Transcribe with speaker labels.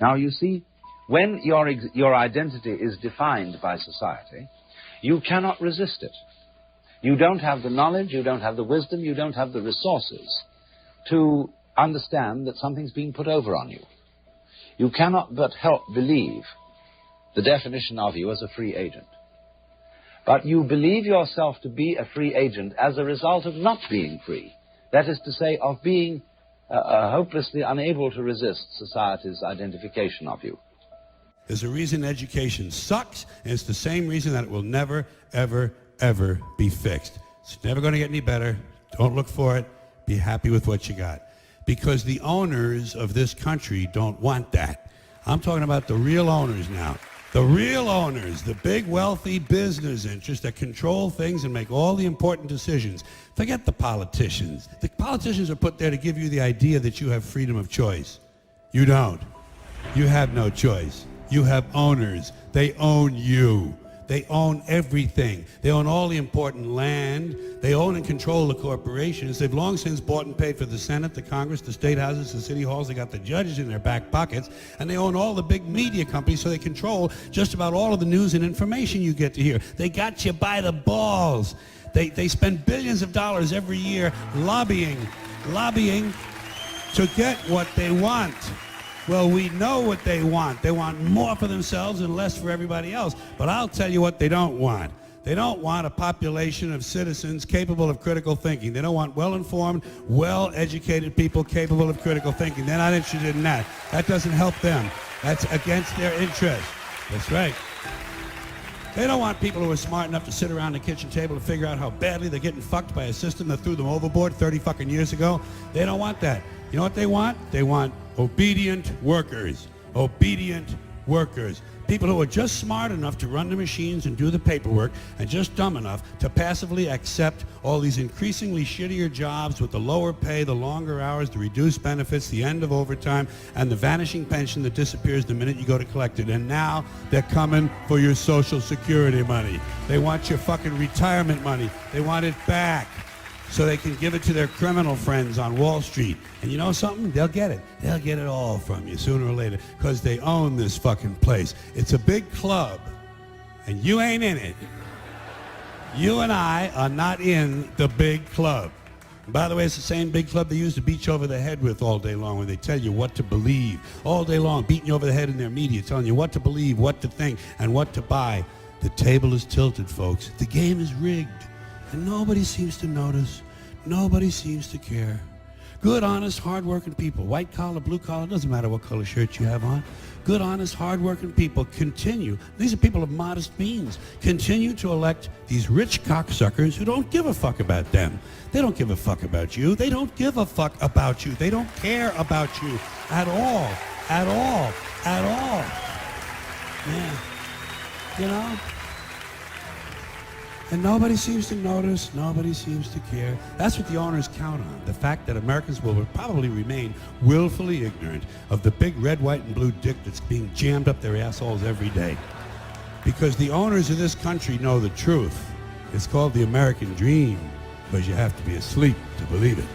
Speaker 1: Now, you see, when your identity is defined by society, you cannot resist it. You don't have the knowledge, you don't have the wisdom, you don't have the resources to understand that something's being put over on you. You cannot but help believe the definition of you as a free agent. But you believe yourself to be a free agent as a result of not being free. That is to say, of being hopelessly unable to resist society's identification of you.
Speaker 2: There's a reason education sucks, and it's the same reason that it will never, ever, ever be fixed. It's never going to get any better. Don't look for it. Be happy with what you got. Because the owners of this country don't want that. I'm talking about the real owners now. The real owners, the big wealthy business interests that control things and make all the important decisions. Forget the politicians. The politicians are put there to give you the idea that you have freedom of choice. You don't. You have no choice. You have owners. They own you. They own everything. They own all the important land. They own and control the corporations. They've long since bought and paid for the Senate, the Congress, the state houses, the city halls. They got the judges in their back pockets. And they own all the big media companies, so they control just about all of the news and information you get to hear. They got you by the balls. They spend billions of dollars every year lobbying to get what they want. Well, we know what they want. They want more for themselves and less for everybody else. But I'll tell you what they don't want. They don't want a population of citizens capable of critical thinking. They don't want well-informed, well-educated people capable of critical thinking. They're not interested in that. That doesn't help them. That's against their interest. That's right. They don't want people who are smart enough to sit around the kitchen table to figure out how badly they're getting fucked by a system that threw them overboard 30 fucking years ago. They don't want that. You know what they want? They want obedient workers. Obedient workers. People who are just smart enough to run the machines and do the paperwork, and just dumb enough to passively accept all these increasingly shittier jobs with the lower pay, the longer hours, the reduced benefits, the end of overtime, and the vanishing pension that disappears the minute you go to collect it. And now they're coming for your Social Security money. They want your fucking retirement money. They want it back, so they can give it to their criminal friends on Wall Street. And you know something? They'll get it. They'll get it all from you sooner or later, because they own this fucking place. It's a big club, and you ain't in it. You and I are not in the big club. And by the way, it's the same big club they use to beat you over the head with all day long, when they tell you what to believe. All day long, beating you over the head in their media, telling you what to believe, what to think, and what to buy. The table is tilted, folks. The game is rigged. And nobody seems to notice. Nobody seems to care. Good, honest, hard-working people, white collar, blue collar, doesn't matter what color shirt you have on. Good, honest, hard-working people continue. These are people of modest means. Continue to elect these rich cocksuckers who don't give a fuck about them. They don't give a fuck about you. They don't give a fuck about you. They don't care about you at all. At all. At all. Yeah. You know? And nobody seems to notice, nobody seems to care. That's what the owners count on, the fact that Americans will probably remain willfully ignorant of the big red, white, and blue dick that's being jammed up their assholes every day. Because the owners of this country know the truth. It's called the American dream, because you have to be asleep to believe it.